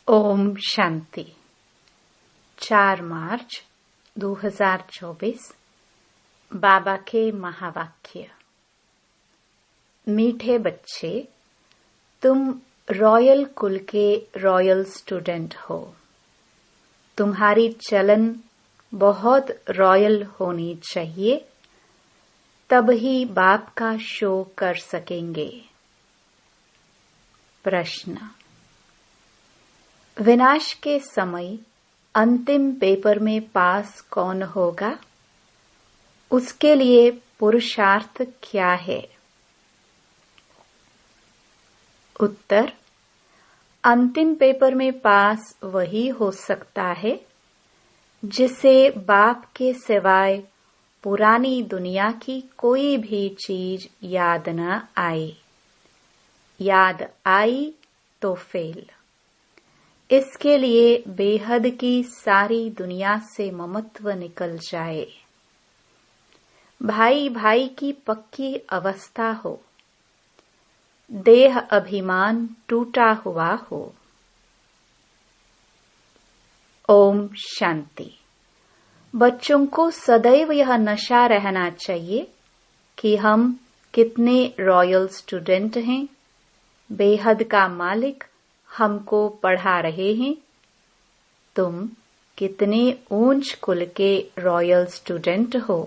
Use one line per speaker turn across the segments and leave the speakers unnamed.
ओम शांति। 4 मार्च 2024 बाबा के महावाक्य। मीठे बच्चे, तुम रॉयल कुल के रॉयल स्टूडेंट हो। तुम्हारी चलन बहुत रॉयल होनी चाहिए, तब ही बाप का शो कर सकेंगे। प्रश्न। विनाश के समय अंतिम पेपर में पास कौन होगा? उसके लिए पुरुषार्थ क्या है? उत्तर। अंतिम पेपर में पास वही हो सकता है जिसे बाप के सिवाय पुरानी दुनिया की कोई भी चीज याद न आए। याद आई तो फेल। इसके लिए बेहद की सारी दुनिया से ममत्व निकल जाए। भाई भाई की पक्की अवस्था हो, देह अभिमान टूटा हुआ हो। ओम शांति। बच्चों को सदैव यह नशा रहना चाहिए कि हम कितने रॉयल स्टूडेंट हैं। बेहद का मालिक हमको पढ़ा रहे हैं। तुम कितने ऊंच कुल के रॉयल स्टूडेंट हो,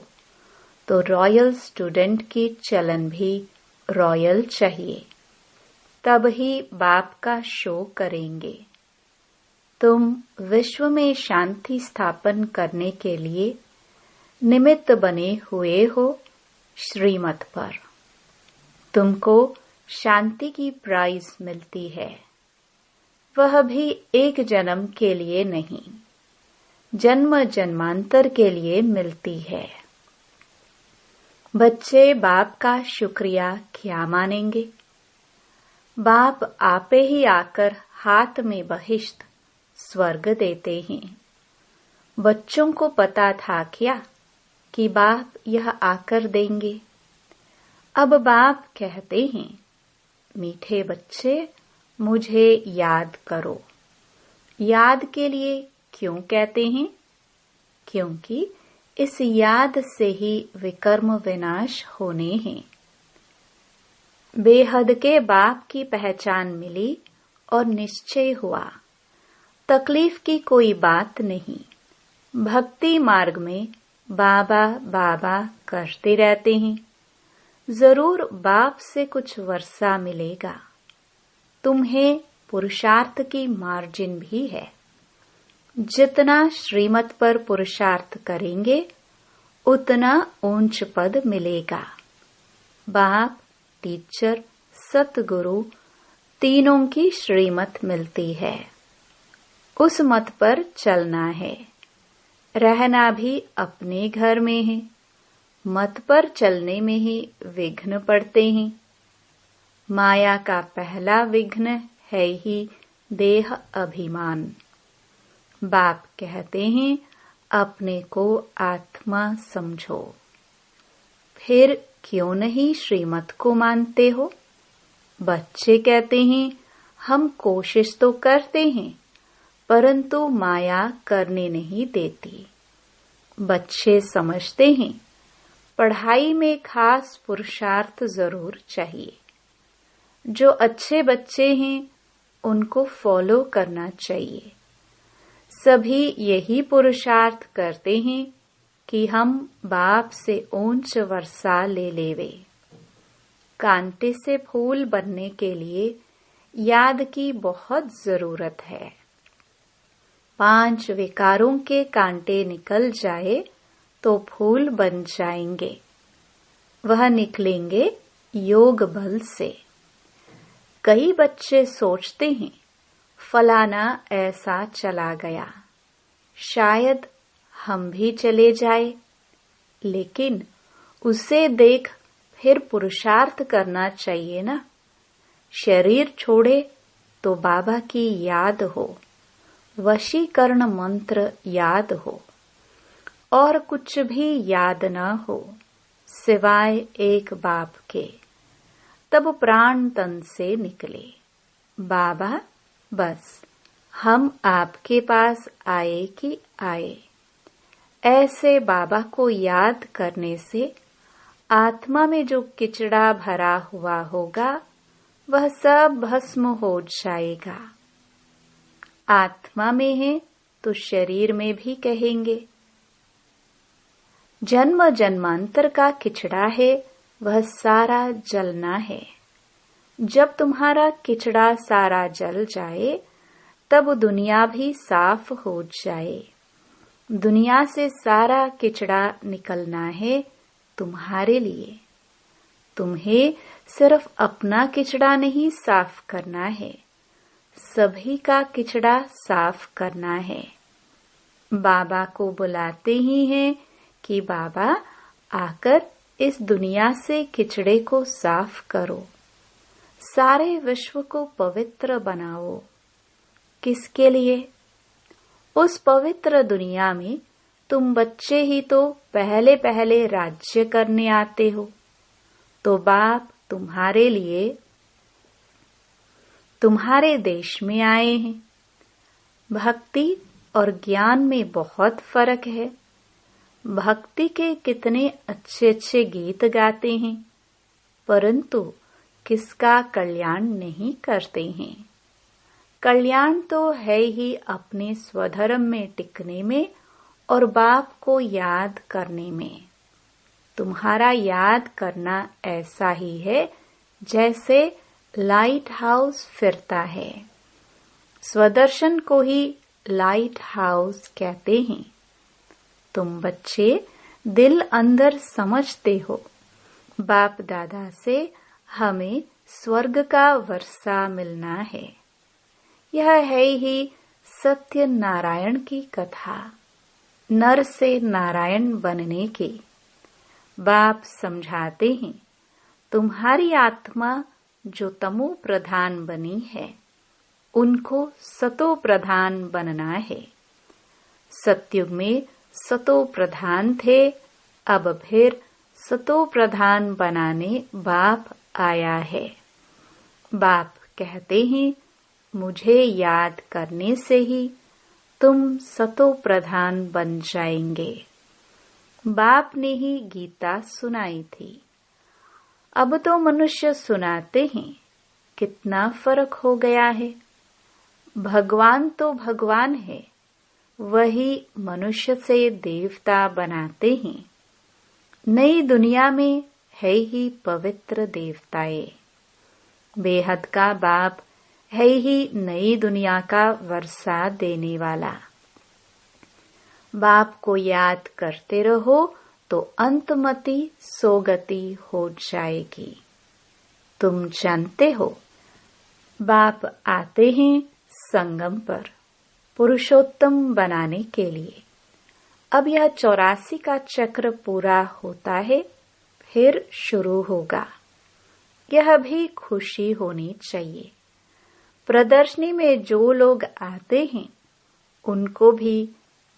तो रॉयल स्टूडेंट की चलन भी रॉयल चाहिए, तब ही बाप का शो करेंगे। तुम विश्व में शांति स्थापन करने के लिए निमित्त बने हुए हो श्रीमत पर। तुमको शांति की प्राइज मिलती है, वह भी एक जन्म के लिए नहीं, जन्म जन्मांतर के लिए मिलती है। बच्चे बाप का शुक्रिया क्या मानेंगे? बाप आपे ही आकर हाथ में बहिश्त स्वर्ग देते हैं। बच्चों को पता था क्या कि बाप यह आकर देंगे? अब बाप कहते हैं, मीठे बच्चे, मुझे याद करो। याद के लिए क्यों कहते हैं? क्योंकि इस याद से ही विकर्म विनाश होने हैं। बेहद के बाप की पहचान मिली और निश्चय हुआ। तकलीफ की कोई बात नहीं। भक्ति मार्ग में बाबा बाबा करते रहते हैं। जरूर बाप से कुछ वर्षा मिलेगा। तुम्हें पुरुषार्थ की मार्जिन भी है। जितना श्रीमत पर पुरुषार्थ करेंगे, उतना ऊंच पद मिलेगा। बाप, टीचर, सतगुरु तीनों की श्रीमत मिलती है। उस मत पर चलना है। रहना भी अपने घर में है। मत पर चलने में ही विघ्न पड़ते हैं। माया का पहला विघ्न है ही देह अभिमान। बाप कहते हैं, अपने को आत्मा समझो। फिर क्यों नहीं श्रीमत को मानते हो? बच्चे कहते हैं, हम कोशिश तो करते हैं, परंतु माया करने नहीं देती। बच्चे समझते हैं, पढ़ाई में खास पुरुषार्थ जरूर चाहिए। जो अच्छे बच्चे हैं, उनको फॉलो करना चाहिए। सभी यही पुरुषार्थ करते हैं कि हम बाप से ऊंच वर्षा ले लेवे। कांटे से फूल बनने के लिए याद की बहुत जरूरत है। 5 विकारों के कांटे निकल जाए तो फूल बन जाएंगे। वह निकलेंगे योग बल से। कई बच्चे सोचते हैं, फलाना ऐसा चला गया, शायद हम भी चले जाए। लेकिन उसे देख फिर पुरुषार्थ करना चाहिए ना। शरीर छोड़े तो बाबा की याद हो, वशीकरण मंत्र याद हो, और कुछ भी याद न हो सिवाय एक बाप के। तब प्राण तन से निकले। बाबा, बस हम आपके पास आए कि आए। ऐसे बाबा को याद करने से आत्मा में जो किचड़ा भरा हुआ होगा वह सब भस्म हो जाएगा। आत्मा में है तो शरीर में भी कहेंगे। जन्म जन्मांतर का किचड़ा है वह सारा जलना है। जब तुम्हारा किचड़ा सारा जल जाए तब दुनिया भी साफ हो जाए। दुनिया से सारा किचड़ा निकलना है तुम्हारे लिए। तुम्हें सिर्फ अपना किचड़ा नहीं साफ करना है, सभी का किचड़ा साफ करना है। बाबा को बुलाते ही हैं कि बाबा आकर इस दुनिया से किचड़े को साफ करो, सारे विश्व को पवित्र बनाओ। किसके लिए? उस पवित्र दुनिया में तुम बच्चे ही तो पहले पहले राज्य करने आते हो, तो बाप तुम्हारे लिए तुम्हारे देश में आए हैं। भक्ति और ज्ञान में बहुत फर्क है। भक्ति के कितने अच्छे अच्छे गीत गाते हैं, परंतु किसका कल्याण नहीं करते हैं। कल्याण तो है ही अपने स्वधर्म में टिकने में और बाप को याद करने में। तुम्हारा याद करना ऐसा ही है जैसे लाइट हाउस फिरता है। स्वदर्शन को ही लाइट हाउस कहते हैं। तुम बच्चे दिल अंदर समझते हो, बाप दादा से हमें स्वर्ग का वर्षा मिलना है। यह है ही सत्य नारायण की कथा, नर से नारायण बनने की। बाप समझाते हैं तुम्हारी आत्मा जो तमो प्रधान बनी है उनको सतो प्रधान बनना है। सतयुग में सतो प्रधान थे, अब फिर सतो प्रधान बनाने बाप आया है। बाप कहते हैं मुझे याद करने से ही तुम सतो प्रधान बन जाएंगे। बाप ने ही गीता सुनाई थी, अब तो मनुष्य सुनाते हैं। कितना फर्क हो गया है। भगवान तो भगवान है, वही मनुष्य से देवता बनाते हैं। नई दुनिया में है ही पवित्र देवताएं। बेहद का बाप है ही नई दुनिया का वर्षा देने वाला। बाप को याद करते रहो तो अंतमति सोगति हो जाएगी। तुम जानते हो बाप आते हैं संगम पर पुरुषोत्तम बनाने के लिए। अब यह 84 का चक्र पूरा होता है, फिर शुरू होगा। यह भी खुशी होनी चाहिए। प्रदर्शनी में जो लोग आते हैं उनको भी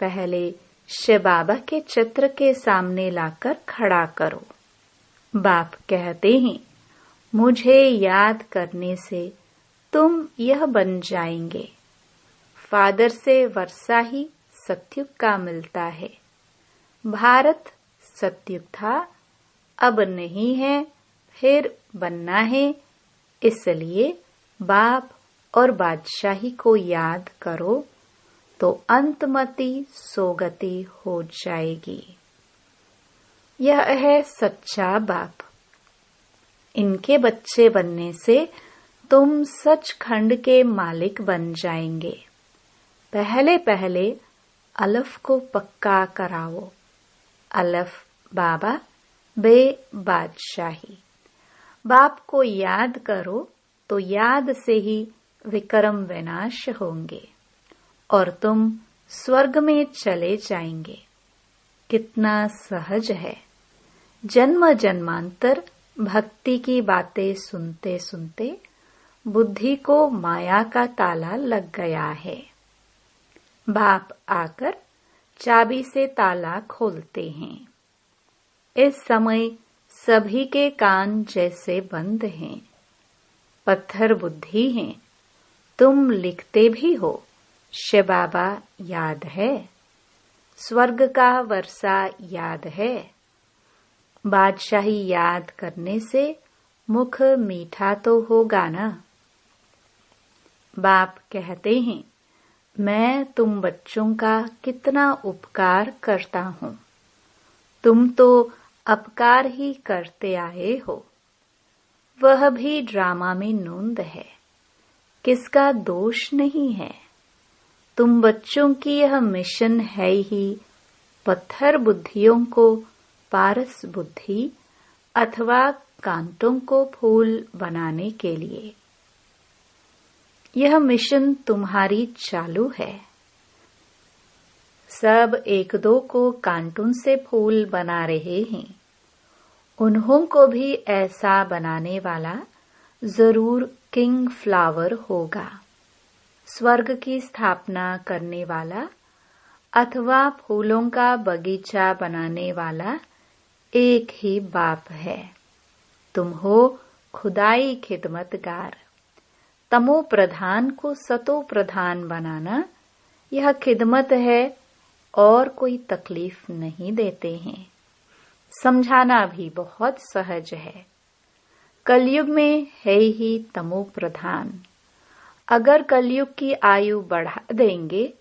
पहले शिव बाबा के चित्र के सामने लाकर खड़ा करो। बाप कहते हैं मुझे याद करने से तुम यह बन जाएंगे। फादर से वर्षा ही सतयुग का मिलता है। भारत सतयुग था, अब नहीं है, फिर बनना है। इसलिए बाप और बादशाही को याद करो तो अंतमति सोगति हो जाएगी। यह है सच्चा बाप। इनके बच्चे बनने से तुम सचखंड के मालिक बन जाएंगे। पहले पहले अलफ को पक्का कराओ। अलफ बाबा, बे बादशाही। बाप को याद करो तो याद से ही विक्रम विनाश होंगे और तुम स्वर्ग में चले जाएंगे। कितना सहज है। जन्म जन्मांतर भक्ति की बातें सुनते सुनते बुद्धि को माया का ताला लग गया है। बाप आकर चाबी से ताला खोलते हैं। इस समय सभी के कान जैसे बंद हैं। पत्थर बुद्धि हैं। तुम लिखते भी हो शिव बाबा याद है, स्वर्ग का वर्षा याद है। बादशाही याद करने से मुख मीठा तो होगा ना। बाप कहते हैं, मैं तुम बच्चों का कितना उपकार करता हूँ। तुम तो अपकार ही करते आए हो। वह भी ड्रामा में नोंद है, किसका दोष नहीं है। तुम बच्चों की यह मिशन है ही पत्थर बुद्धियों को पारस बुद्धि अथवा कांटों को फूल बनाने के लिए। यह मिशन तुम्हारी चालू है। सब एक दो को कांटों से फूल बना रहे हैं। उन्हों को भी ऐसा बनाने वाला जरूर किंग फ्लावर होगा। स्वर्ग की स्थापना करने वाला अथवा फूलों का बगीचा बनाने वाला एक ही बाप है। तुम हो खुदाई खिदमतगार। तमो प्रधान को सतो प्रधान बनाना यह खिदमत है और कोई तकलीफ नहीं देते हैं। समझाना भी बहुत सहज है। कलयुग में है ही तमो प्रधान। अगर कलयुग की आयु बढ़ा देंगे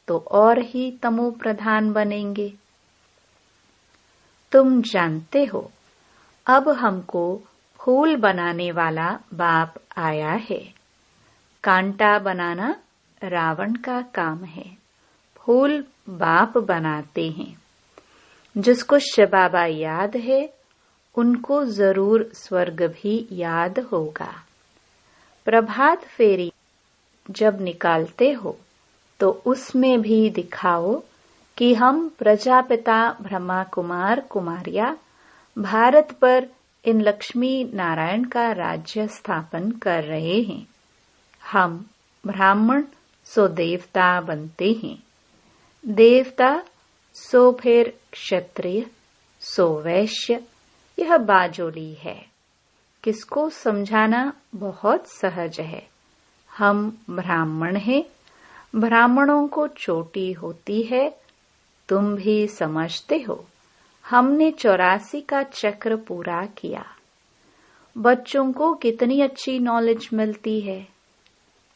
तो और ही तमो प्रधान बनेंगे। तुम जानते हो, अब हमको फूल बनाने वाला बाप आया है। कांटा बनाना रावण का काम है, फूल बाप बनाते हैं। जिसको शिव बाबा याद है उनको जरूर स्वर्ग भी याद होगा। प्रभात फेरी जब निकालते हो तो उसमें भी दिखाओ कि हम प्रजापिता ब्रह्मा कुमार कुमारिया भारत पर इन लक्ष्मी नारायण का राज्य स्थापन कर रहे हैं। हम ब्राह्मण सो देवता बनते हैं, देवता सो फिर क्षत्रिय सो वैश्य। यह बाजोली है। किसको समझाना बहुत सहज है। हम ब्राह्मण हैं, ब्राह्मणों को चोटी होती है। तुम भी समझते हो, हमने 84 का चक्र पूरा किया। बच्चों को कितनी अच्छी नॉलेज मिलती है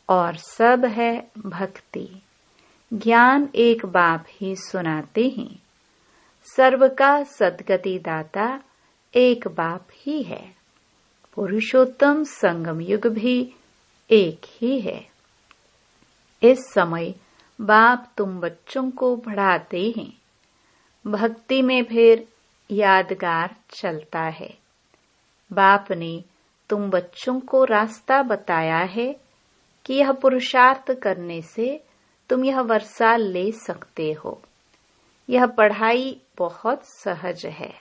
और सब है भक्ति। ज्ञान एक बाप ही सुनाते हैं। सर्व का सद्गति दाता एक बाप ही है। पुरुषोत्तम संगम युग भी एक ही है। इस समय बाप तुम बच्चों को बढ़ाते हैं। भक्ति में फिर यादगार चलता है। बाप ने तुम बच्चों को रास्ता बताया है कि यह पुरुषार्थ करने से तुम यह वर्षा ले सकते हो। यह पढ़ाई बहुत सहज है।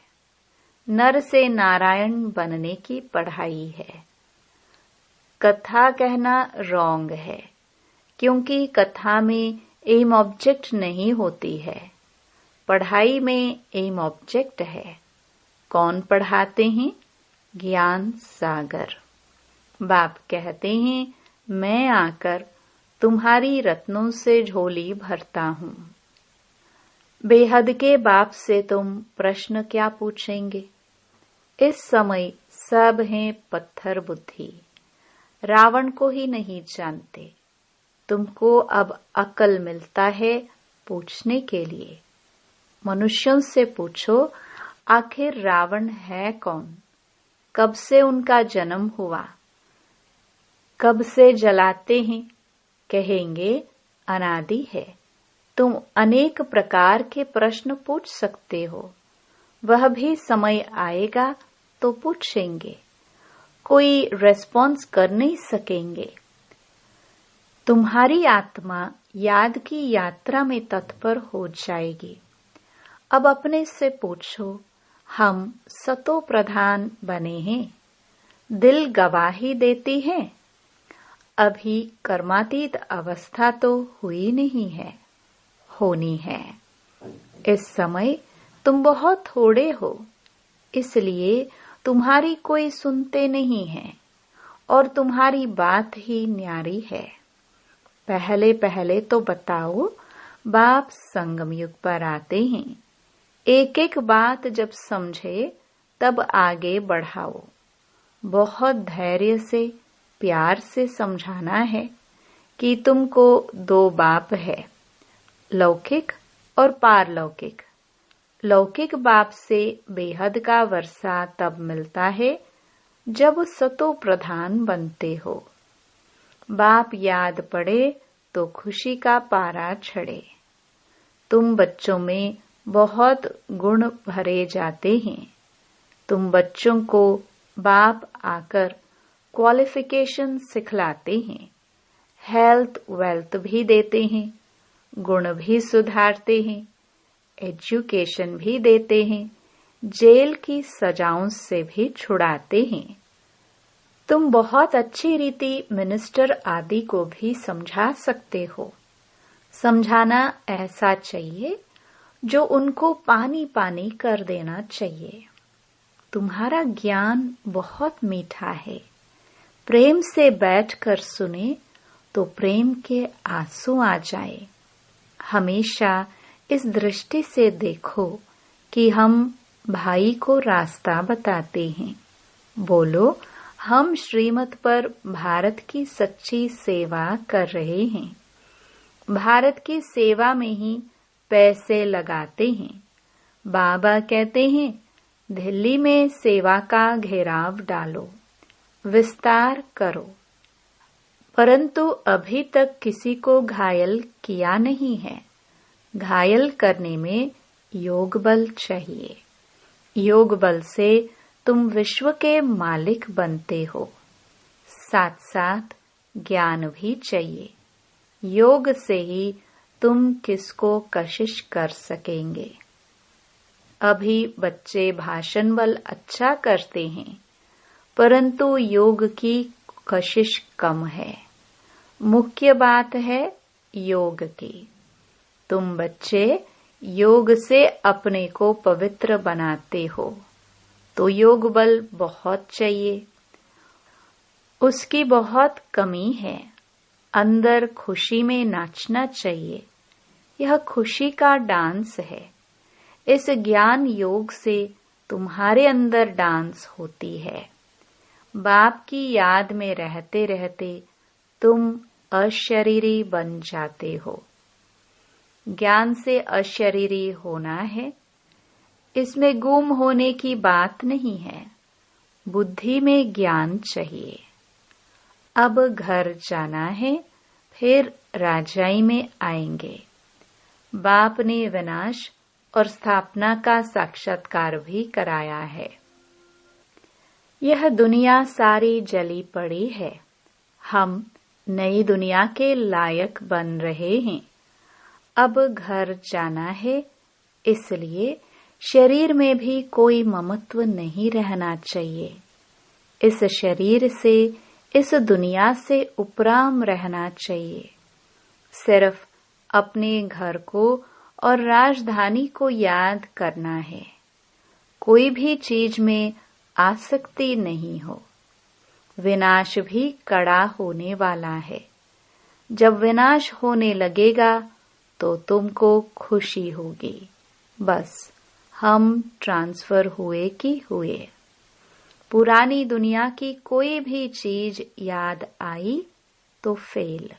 नर से नारायण बनने की पढ़ाई है। कथा कहना रॉन्ग है, क्योंकि कथा में एम ऑब्जेक्ट नहीं होती है। पढ़ाई में एम ऑब्जेक्ट है। कौन पढ़ाते हैं? ज्ञान सागर। बाप कहते हैं, मैं आकर तुम्हारी रत्नों से झोली भरता हूँ। बेहद के बाप से तुम प्रश्न क्या पूछेंगे? इस समय सब हैं पत्थर बुद्धि। रावण को ही नहीं जानते। तुमको अब अकल मिलता है पूछने के लिए। मनुष्यों से पूछो, आखिर रावण है कौन? कब से उनका जन्म हुआ? कब से जलाते हैं? कहेंगे अनादि है। तुम अनेक प्रकार के प्रश्न पूछ सकते हो। वह भी समय आएगा तो पूछेंगे। कोई रेस्पॉन्स कर नहीं सकेंगे। तुम्हारी आत्मा याद की यात्रा में तत्पर हो जाएगी। अब अपने से पूछो, हम सतो प्रधान बने हैं? दिल गवाही देती है। अभी कर्मातीत अवस्था तो हुई नहीं है, होनी है। इस समय तुम बहुत थोड़े हो, इसलिए तुम्हारी कोई सुनते नहीं है और तुम्हारी बात ही न्यारी है। पहले पहले तो बताओ, बाप संगम युग पर आते हैं। एक एक बात जब समझे तब आगे बढ़ाओ। बहुत धैर्य से, प्यार से समझाना है कि तुमको 2 बाप है, लौकिक और पारलौकिक। लौकिक बाप से बेहद का वर्षा तब मिलता है जब सतो प्रधान बनते हो। बाप याद पड़े तो खुशी का पारा चढ़े। तुम बच्चों में बहुत गुण भरे जाते हैं। तुम बच्चों को बाप आकर क्वालिफिकेशन सिखलाते हैं, हेल्थ वेल्थ भी देते हैं, गुण भी सुधारते हैं, एजुकेशन भी देते हैं, जेल की सजाओं से भी छुड़ाते हैं। तुम बहुत अच्छी रीति मिनिस्टर आदि को भी समझा सकते हो। समझाना ऐसा चाहिए जो उनको पानी पानी कर देना चाहिए। तुम्हारा ज्ञान बहुत मीठा है। प्रेम से बैठकर सुने तो प्रेम के आंसू आ जाए। हमेशा इस दृष्टि से देखो कि हम भाई को रास्ता बताते हैं। बोलो, हम श्रीमत पर भारत की सच्ची सेवा कर रहे हैं। भारत की सेवा में ही पैसे लगाते हैं। बाबा कहते हैं, दिल्ली में सेवा का घेराव डालो, विस्तार करो, परंतु अभी तक किसी को घायल किया नहीं है। घायल करने में योग बल चाहिए। योग बल से तुम विश्व के मालिक बनते हो। साथ साथ ज्ञान भी चाहिए। योग से ही तुम किसको कशिश कर सकेंगे। अभी बच्चे भाषण बल अच्छा करते हैं, परंतु योग की कशिश कम है। मुख्य बात है योग की। तुम बच्चे योग से अपने को पवित्र बनाते हो, तो योग बल बहुत चाहिए। उसकी बहुत कमी है। अंदर खुशी में नाचना चाहिए। यह खुशी का डांस है। इस ज्ञान योग से तुम्हारे अंदर डांस होती है। बाप की याद में रहते रहते तुम अशरीरी बन जाते हो। ज्ञान से अशरीरी होना है, इसमें गुम होने की बात नहीं है। बुद्धि में ज्ञान चाहिए। अब घर जाना है, फिर राजाई में आएंगे। बाप ने विनाश और स्थापना का साक्षात्कार भी कराया है। यह दुनिया सारी जली पड़ी है। हम नई दुनिया के लायक बन रहे हैं। अब घर जाना है, इसलिए शरीर में भी कोई ममत्व नहीं रहना चाहिए। इस शरीर से, इस दुनिया से उपराम रहना चाहिए। सिर्फ अपने घर को और राजधानी को याद करना है। कोई भी चीज में आसक्ति नहीं हो। विनाश भी कड़ा होने वाला है। जब विनाश होने लगेगा तो तुमको खुशी होगी। बस हम ट्रांसफर हुए कि हुए। पुरानी दुनिया की कोई भी चीज याद आई तो फेल।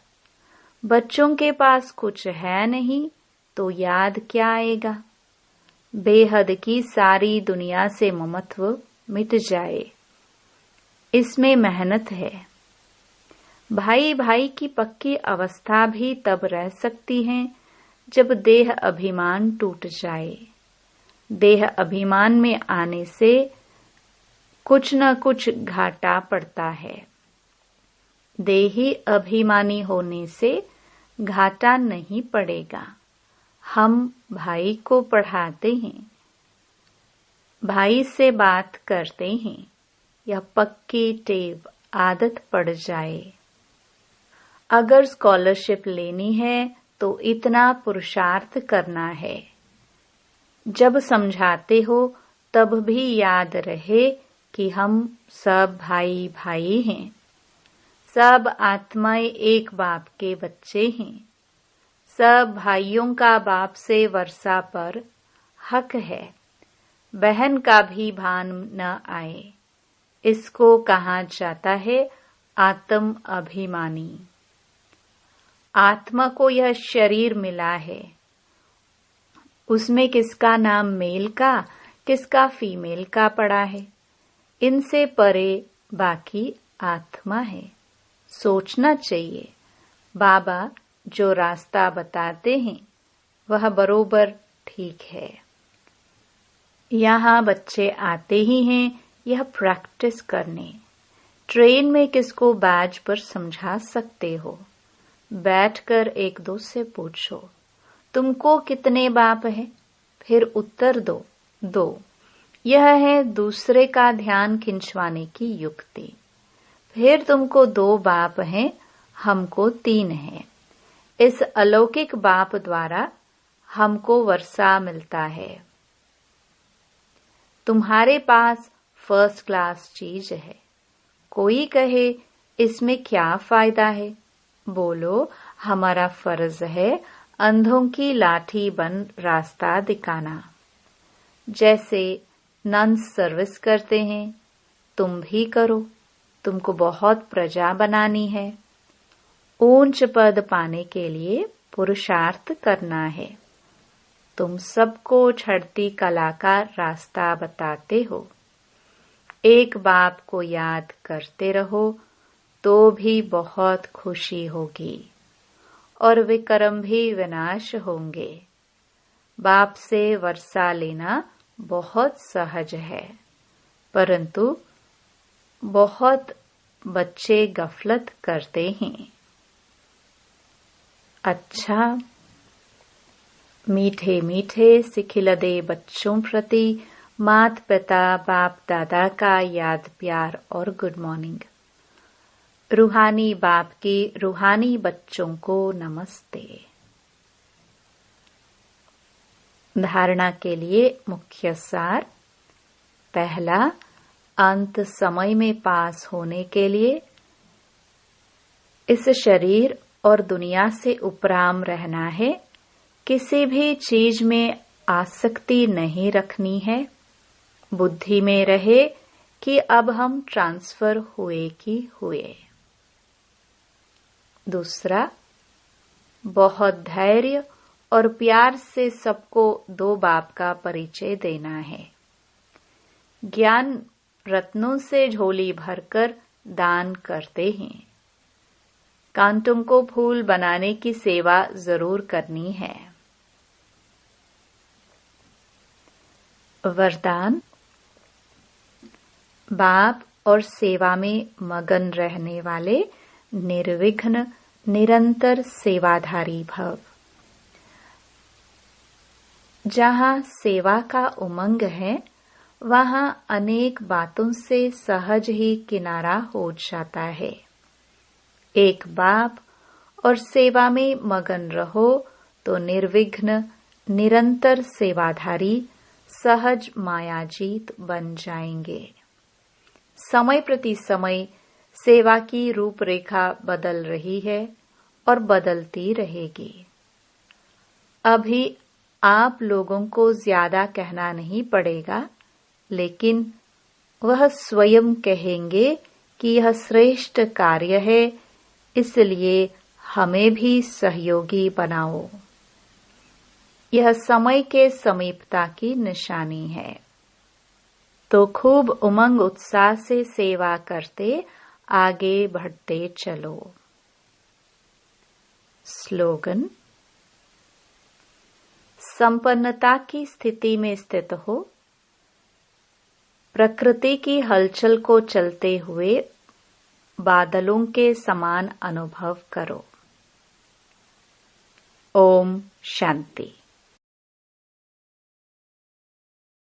बच्चों के पास कुछ है नहीं तो याद क्या आएगा। बेहद की सारी दुनिया से ममत्व मिट जाए, इसमें मेहनत है। भाई भाई की पक्की अवस्था भी तब रह सकती है जब देह अभिमान टूट जाए। देह अभिमान में आने से कुछ न कुछ घाटा पड़ता है। देही अभिमानी होने से घाटा नहीं पड़ेगा। हम भाई को पढ़ाते हैं, भाई से बात करते हैं। यह पक्की टेव आदत पड़ जाए। अगर स्कॉलरशिप लेनी है तो इतना पुरुषार्थ करना है। जब समझाते हो तब भी याद रहे कि हम सब भाई भाई हैं। सब आत्माएं एक बाप के बच्चे हैं। सब भाइयों का बाप से वर्षा पर हक है। बहन का भी भान न आए, इसको कहा जाता है आत्म अभिमानी। आत्मा को यह शरीर मिला है, उसमें किसका नाम मेल का किसका फीमेल का पड़ा है। इनसे परे बाकी आत्मा है। सोचना चाहिए, बाबा जो रास्ता बताते हैं वह बरोबर ठीक है। यहाँ बच्चे आते ही हैं यह प्रैक्टिस करने। ट्रेन में किसको बैज पर समझा सकते हो। बैठकर एक दो से पूछो, तुमको कितने बाप है? फिर उत्तर दो, 2। यह है दूसरे का ध्यान खिंचवाने की युक्ति। फिर तुमको 2 बाप हैं, हमको 3 हैं। इस अलौकिक बाप द्वारा हमको वर्षा मिलता है। तुम्हारे पास फर्स्ट क्लास चीज है। कोई कहे इसमें क्या फायदा है? बोलो, हमारा फर्ज है अंधों की लाठी बन रास्ता दिखाना। जैसे नन्स सर्विस करते हैं, तुम भी करो। तुमको बहुत प्रजा बनानी है। ऊंच पद पाने के लिए पुरुषार्थ करना है। तुम सबको छड़ती कला का रास्ता बताते हो। एक बाप को याद करते रहो तो भी बहुत खुशी होगी और विक्रम भी विनाश होंगे। बाप से वर्षा लेना बहुत सहज है, परंतु बहुत बच्चे गफलत करते हैं। अच्छा, मीठे मीठे सिखिलदे बच्चों प्रति मात पिता बाप दादा का याद प्यार और गुड मॉर्निंग। रूहानी बाप की रूहानी बच्चों को नमस्ते। धारणा के लिए मुख्य सार। पहला, अंत समय में पास होने के लिए इस शरीर और दुनिया से उपराम रहना है। किसी भी चीज में आसक्ति नहीं रखनी है। बुद्धि में रहे कि अब हम ट्रांसफर हुए कि हुए। दूसरा, बहुत धैर्य और प्यार से सबको 2 बाप का परिचय देना है। ज्ञान रत्नों से झोली भरकर दान करते हैं। कांटों को फूल बनाने की सेवा जरूर करनी है। वरदान। बाप और सेवा में मगन रहने वाले निर्विघ्न निरंतर सेवाधारी भव। जहाँ सेवा का उमंग है वहाँ अनेक बातों से सहज ही किनारा हो जाता है। एक बाप और सेवा में मगन रहो तो निर्विघ्न निरंतर सेवाधारी सहज मायाजीत बन जाएंगे। समय प्रति समय सेवा की रूपरेखा बदल रही है और बदलती रहेगी। अभी आप लोगों को ज्यादा कहना नहीं पड़ेगा, लेकिन वह स्वयं कहेंगे कि यह श्रेष्ठ कार्य है, इसलिए हमें भी सहयोगी बनाओ। यह समय के समीपता की निशानी है। तो खूब उमंग उत्साह से सेवा करते आगे बढ़ते चलो। स्लोगन। संपन्नता की स्थिति में स्थित हो। प्रकृति की हलचल को चलते हुए बादलों के समान अनुभव करो। ओम शांति।